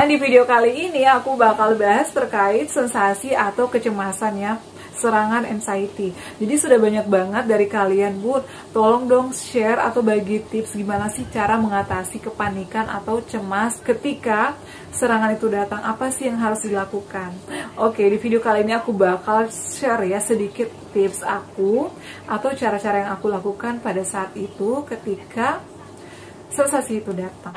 Nah, di video kali ini aku bakal bahas terkait sensasi atau kecemasannya serangan anxiety. Jadi sudah banyak banget dari kalian, Bun, tolong dong share atau bagi tips gimana sih cara mengatasi kepanikan atau cemas ketika serangan itu datang. Apa sih yang harus dilakukan? Oke, di video kali ini aku bakal share ya sedikit tips aku atau cara-cara yang aku lakukan pada saat itu ketika sensasi itu datang.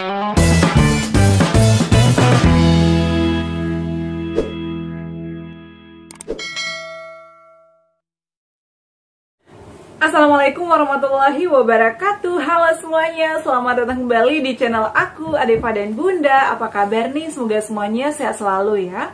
Assalamualaikum warahmatullahi wabarakatuh. Halo semuanya, selamat datang kembali di channel aku, Adeva dan Bunda. Apa kabar nih? Semoga semuanya sehat selalu ya.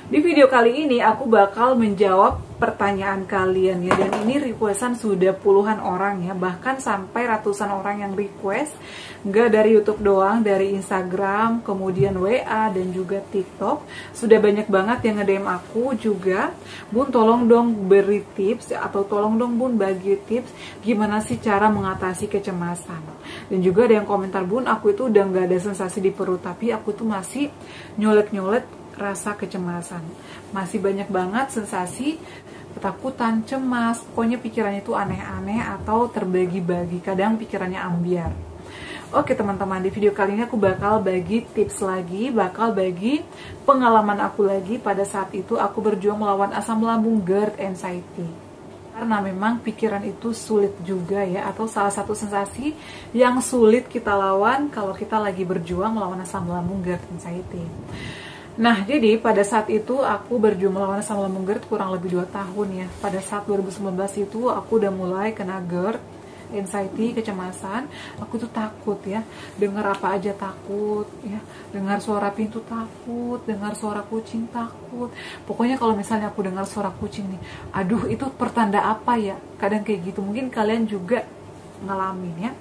Di video kali ini aku bakal menjawab pertanyaan kalian ya. Dan ini requestan sudah puluhan orang ya, bahkan sampai ratusan orang yang request. Nggak dari YouTube doang, dari Instagram, kemudian WA dan juga TikTok. Sudah banyak banget yang nge-DM aku juga, Bun tolong dong beri tips atau tolong dong Bun bagi tips gimana sih cara mengatasi kecemasan. Dan juga ada yang komentar, Bun aku itu udah nggak ada sensasi di perut tapi aku tuh masih nyolek-nyolek rasa kecemasan. Masih banyak banget sensasi ketakutan, cemas, pokoknya pikirannya itu aneh-aneh atau terbagi-bagi, kadang pikirannya ambiar. Oke teman-teman, di video kali ini aku bakal bagi tips lagi, bakal bagi pengalaman aku lagi pada saat itu aku berjuang melawan asam lambung GERD anxiety. Karena memang pikiran itu sulit juga ya, atau salah satu sensasi yang sulit kita lawan kalau kita lagi berjuang melawan asam lambung GERD anxiety. Nah, jadi pada saat itu aku berjuang melawan asam lambung GERD kurang lebih 2 tahun ya. Pada saat 2019 itu aku udah mulai kena GERD, anxiety, kecemasan. Aku tuh takut ya, dengar apa aja takut ya. Dengar suara pintu takut, dengar suara kucing takut. Pokoknya kalau misalnya aku dengar suara kucing nih, aduh itu pertanda apa ya? Kadang kayak gitu, mungkin kalian juga ngalamin ya.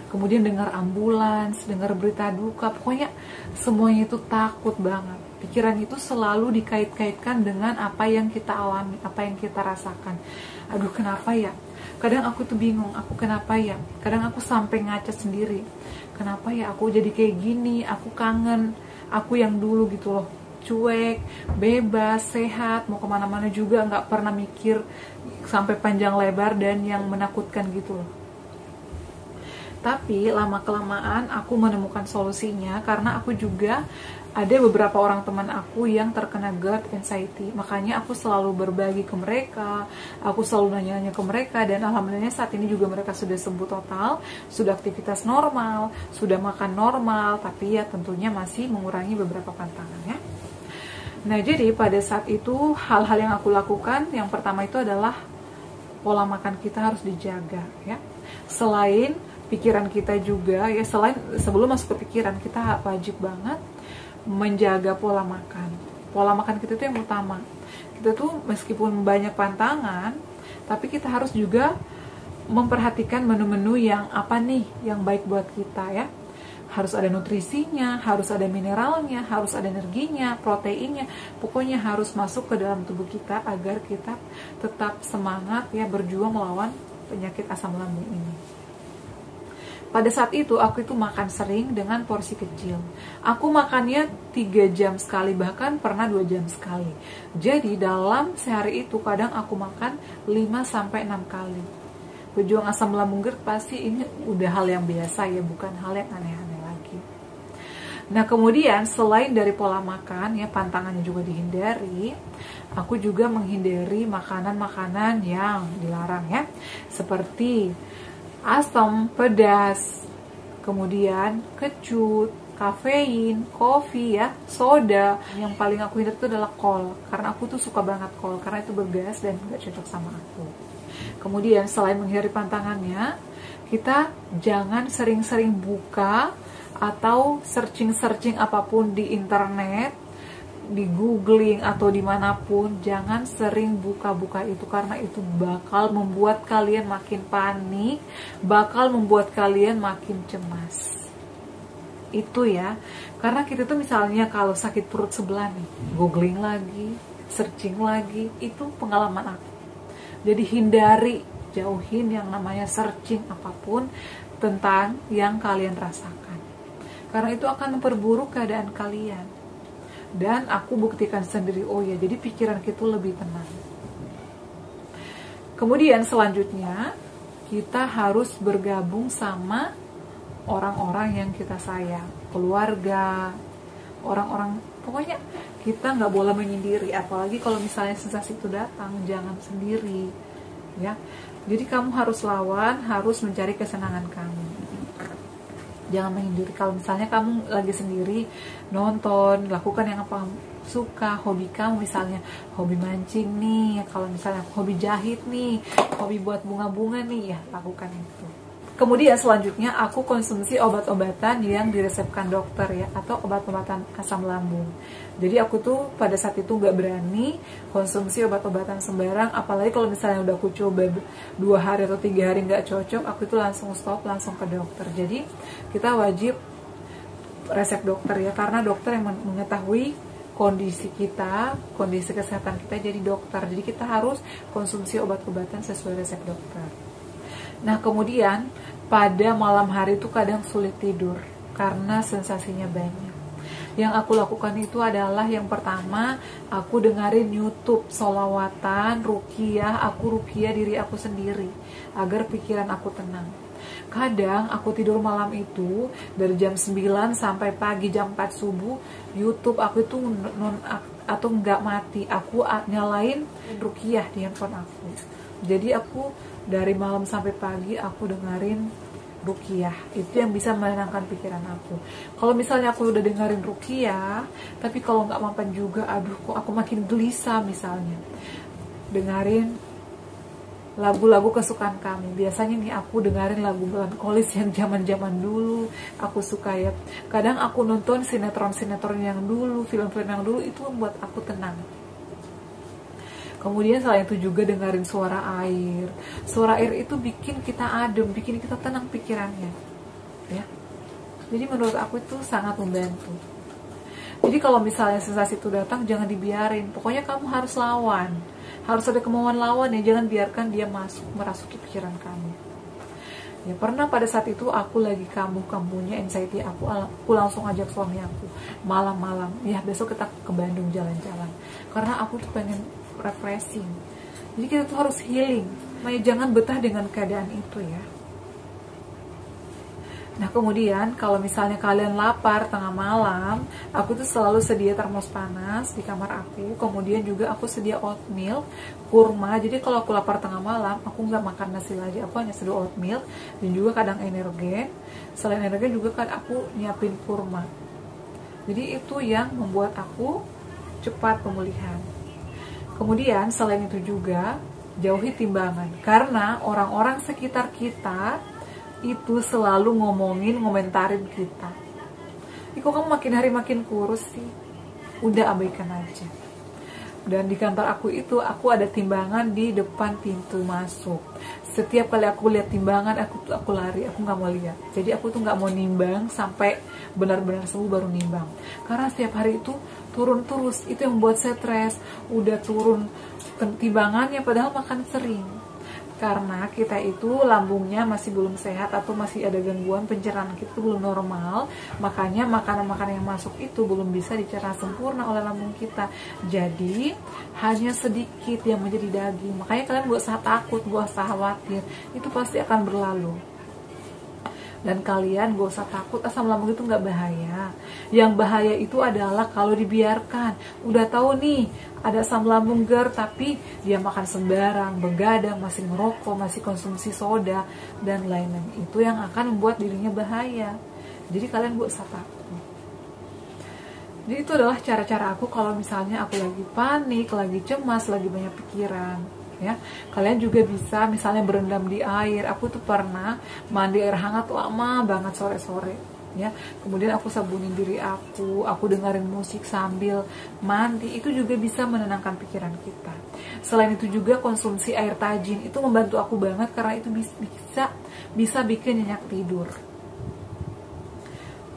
Kemudian dengar ambulans, dengar berita duka, pokoknya semuanya itu takut banget. Pikiran itu selalu dikait-kaitkan dengan apa yang kita alami, apa yang kita rasakan. Aduh kenapa ya? Kadang aku tuh bingung, aku kenapa ya? Kadang aku sampai ngaca sendiri. Kenapa ya aku jadi kayak gini? Aku kangen, aku yang dulu gitu loh. Cuek, bebas, sehat, mau kemana-mana juga nggak pernah mikir sampai panjang lebar dan yang menakutkan gitu loh. Tapi lama-kelamaan aku menemukan solusinya karena aku juga ada beberapa orang teman aku yang terkena GERD anxiety. Makanya aku selalu berbagi ke mereka, aku selalu nanya-nanya ke mereka, dan alhamdulillah saat ini juga mereka sudah sembuh total, sudah aktivitas normal, sudah makan normal, tapi ya tentunya masih mengurangi beberapa pantangannya. Nah jadi pada saat itu hal-hal yang aku lakukan, yang pertama itu adalah pola makan kita harus dijaga ya. Selain pikiran kita juga ya, selain sebelum masuk ke pikiran, kita wajib banget menjaga pola makan. Pola makan kita itu yang utama. Kita tuh meskipun banyak pantangan, tapi kita harus juga memperhatikan menu-menu yang apa nih yang baik buat kita ya. Harus ada nutrisinya, harus ada mineralnya, harus ada energinya, proteinnya. Pokoknya harus masuk ke dalam tubuh kita agar kita tetap semangat ya berjuang melawan penyakit asam lambung ini. Pada saat itu aku itu makan sering dengan porsi kecil. Aku makannya 3 jam sekali, bahkan pernah 2 jam sekali. Jadi dalam sehari itu kadang aku makan 5-6 kali. Pejuang asam lambung GERD pasti ini udah hal yang biasa ya, bukan hal yang aneh-aneh lagi. Nah kemudian selain dari pola makan ya, pantangannya juga dihindari. Aku juga menghindari makanan-makanan yang dilarang ya, seperti asam, pedas, kemudian kecut, kafein, kopi ya, soda. Yang paling aku hindari itu adalah kol, karena aku tuh suka banget kol, karena itu bergas dan gak cocok sama aku. Kemudian selain menghindari pantangannya, kita jangan sering-sering buka atau searching-searching apapun di internet, di googling atau dimanapun. Jangan sering buka-buka itu, karena itu bakal membuat kalian makin panik, bakal membuat kalian makin cemas. Itu ya, karena kita tuh misalnya kalau sakit perut sebelah nih, googling lagi, searching lagi, itu pengalaman aku. Jadi hindari, jauhin yang namanya searching apapun tentang yang kalian rasakan, karena itu akan memperburuk keadaan kalian. Dan aku buktikan sendiri, oh ya, jadi pikiran kita lebih tenang. Kemudian selanjutnya, kita harus bergabung sama orang-orang yang kita sayang, keluarga, orang-orang, pokoknya kita nggak boleh menyendiri. Apalagi kalau misalnya sensasi itu datang, jangan sendiri, ya. Jadi kamu harus lawan, harus mencari kesenangan kamu. Jangan menyendiri. Kalau misalnya kamu lagi sendiri, nonton, lakukan yang apa kamu suka, hobi kamu, misalnya hobi mancing nih, kalau misalnya hobi jahit nih, hobi buat bunga-bunga nih, ya lakukan itu. Kemudian selanjutnya aku konsumsi obat-obatan yang diresepkan dokter, ya, atau obat-obatan asam lambung. Jadi aku tuh pada saat itu nggak berani konsumsi obat-obatan sembarang, apalagi kalau misalnya udah aku coba 2 hari atau 3 hari nggak cocok, aku itu langsung stop, langsung ke dokter. Jadi kita wajib resep dokter, ya, karena dokter yang mengetahui kondisi kita, kondisi kesehatan kita, jadi dokter. Jadi kita harus konsumsi obat-obatan sesuai resep dokter. Nah, kemudian pada malam hari itu kadang sulit tidur karena sensasinya banyak. Yang aku lakukan itu adalah, yang pertama, aku dengerin YouTube sholawatan, ruqyah, aku ruqyah diri aku sendiri agar pikiran aku tenang. Kadang aku tidur malam itu dari jam 9 sampai pagi jam 4 subuh, YouTube aku itu atau nggak mati, aku nyalain ruqyah di handphone aku. Jadi aku dari malam sampai pagi aku dengerin ruqyah. Itu yang bisa menenangkan pikiran aku. Kalau misalnya aku udah dengerin ruqyah, tapi kalau nggak mampan juga, aduh kok aku makin gelisah, misalnya dengerin lagu-lagu kesukaan kamu. Biasanya nih aku dengerin lagu melankolis yang zaman-zaman dulu aku suka, ya. Kadang aku nonton sinetron-sinetron yang dulu, film-film yang dulu, itu membuat aku tenang. Kemudian selain itu juga dengerin suara air. Suara air itu bikin kita adem, bikin kita tenang pikirannya, ya. Jadi menurut aku itu sangat membantu. Jadi kalau misalnya sensasi itu datang, jangan dibiarin. Pokoknya kamu harus lawan. Harus ada kemauan lawan, ya. Jangan biarkan dia merasuki pikiran kamu. Ya, pernah pada saat itu aku lagi kambuh-kambuhnya anxiety aku langsung ajak suami aku malam-malam, ya besok kita ke Bandung jalan-jalan. Karena aku tuh pengen refreshing. Jadi kita tuh harus healing. Jangan betah dengan keadaan itu, ya. Nah, kemudian kalau misalnya kalian lapar tengah malam, aku tuh selalu sedia termos panas di kamar aku. Kemudian juga aku sedia oatmeal, kurma. Jadi kalau aku lapar tengah malam, aku nggak makan nasi lagi, aku hanya sedia oatmeal dan juga kadang energen. Selain energen juga kan aku nyiapin kurma. Jadi itu yang membuat aku cepat pemulihan. Kemudian selain itu juga jauhi timbangan, karena orang-orang sekitar kita itu selalu ngomentarin kita. Kok kamu makin hari makin kurus sih? Udah abaikan aja. Dan di kantor aku itu aku ada timbangan di depan pintu masuk. Setiap kali aku lihat timbangan, aku lari, aku nggak mau lihat. Jadi aku tuh nggak mau nimbang sampai benar-benar sembuh baru nimbang. Karena setiap hari itu turun terus, itu yang membuat saya stres. Udah turun timbangannya padahal makan sering. Karena kita itu lambungnya masih belum sehat atau masih ada gangguan pencernaan kita itu belum normal, makanya makanan-makanan yang masuk itu belum bisa dicerna sempurna oleh lambung kita. Jadi hanya sedikit yang menjadi daging. Makanya kalian gak usah takut, gak usah khawatir, itu pasti akan berlalu. Dan kalian gak usah takut, asam lambung itu gak bahaya. Yang bahaya itu adalah kalau dibiarkan. Udah tahu nih ada asam lambung GERD, tapi dia makan sembarang, begadang, masih ngerokok, masih konsumsi soda dan lain-lain. Itu yang akan membuat dirinya bahaya. Jadi kalian gak usah takut. Jadi itu adalah cara-cara aku kalau misalnya aku lagi panik, lagi cemas, lagi banyak pikiran. Ya, kalian juga bisa misalnya berendam di air. Aku tuh pernah mandi air hangat lama banget sore-sore, ya. Kemudian aku sabunin diri aku dengerin musik sambil mandi. Itu juga bisa menenangkan pikiran kita. Selain itu juga konsumsi air tajin itu membantu aku banget karena itu bisa bikin nyenyak tidur.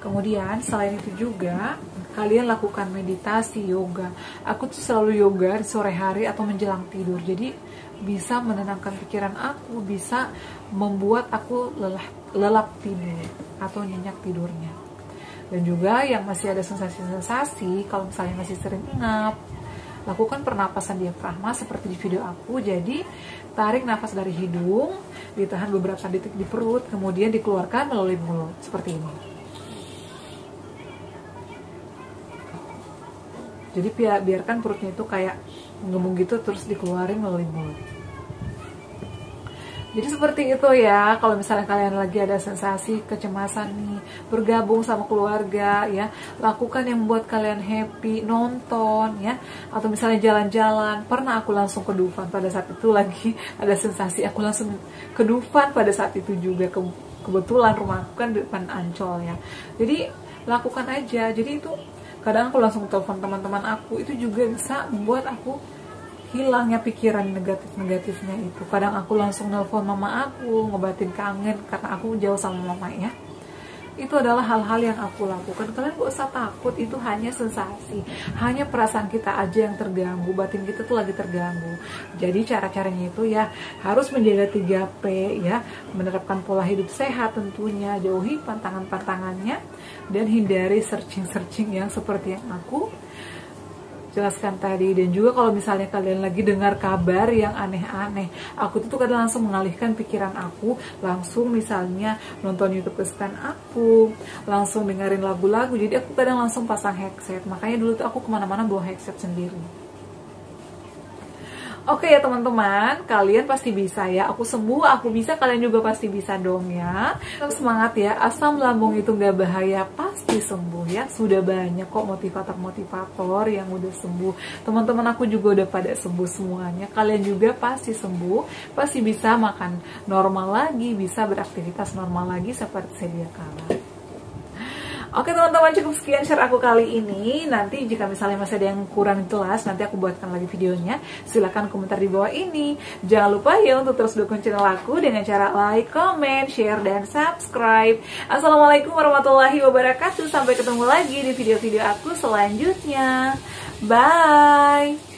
Kemudian selain itu juga kalian lakukan meditasi, yoga. Aku tuh selalu yoga di sore hari atau menjelang tidur. Jadi bisa menenangkan pikiran aku, bisa membuat aku lelap tidur atau nyenyak tidurnya. Dan juga yang masih ada sensasi-sensasi, kalau misalnya masih sering ngap, lakukan pernapasan diafragma seperti di video aku. Jadi tarik nafas dari hidung, ditahan beberapa detik di perut, kemudian dikeluarkan melalui mulut seperti ini. Jadi biarkan perutnya itu kayak menggembung gitu, terus dikeluarin melalui mulut. Jadi seperti itu ya, kalau misalnya kalian lagi ada sensasi kecemasan nih, bergabung sama keluarga ya, lakukan yang membuat kalian happy, nonton ya, atau misalnya jalan-jalan. Pernah aku langsung ke Dufan pada saat itu, lagi ada sensasi, aku langsung ke Dufan pada saat itu juga. Kebetulan rumah aku kan di depan Ancol ya, jadi lakukan aja. Jadi itu kadang aku langsung telepon teman-teman aku, itu juga bisa membuat aku hilangnya pikiran negatifnya itu. Kadang aku langsung nelpon mama aku, ngobatin kangen karena aku jauh sama mama ya. Itu adalah hal-hal yang aku lakukan. Kalian gak usah takut, itu hanya sensasi, hanya perasaan kita aja yang terganggu, batin kita tuh lagi terganggu. Jadi cara-caranya itu ya harus menjaga 3P ya, menerapkan pola hidup sehat tentunya, jauhi pantangan-pantangannya, dan hindari searching-searching yang seperti yang aku jelaskan tadi. Dan juga kalau misalnya kalian lagi dengar kabar yang aneh-aneh, aku tuh kadang langsung mengalihkan pikiran aku, langsung misalnya nonton YouTube kesukaan aku, langsung dengerin lagu-lagu. Jadi aku kadang langsung pasang headset. Makanya dulu tuh aku kemana-mana bawa headset sendiri. Oke ya teman-teman, kalian pasti bisa ya. Aku sembuh, aku bisa, kalian juga pasti bisa dong ya. Semangat ya, asam lambung itu gak bahaya, pasti sembuh ya. Sudah banyak kok motivator-motivator yang udah sembuh. Teman-teman aku juga udah pada sembuh semuanya. Kalian juga pasti sembuh, pasti bisa makan normal lagi, bisa beraktivitas normal lagi seperti sedia kala. Oke teman-teman, cukup sekian share aku kali ini. Nanti jika misalnya masih ada yang kurang jelas, nanti aku buatkan lagi videonya. Silahkan komentar di bawah ini. Jangan lupa ya untuk terus dukung channel aku dengan cara like, comment, share, dan subscribe. Assalamualaikum warahmatullahi wabarakatuh. Sampai ketemu lagi di video-video aku selanjutnya. Bye!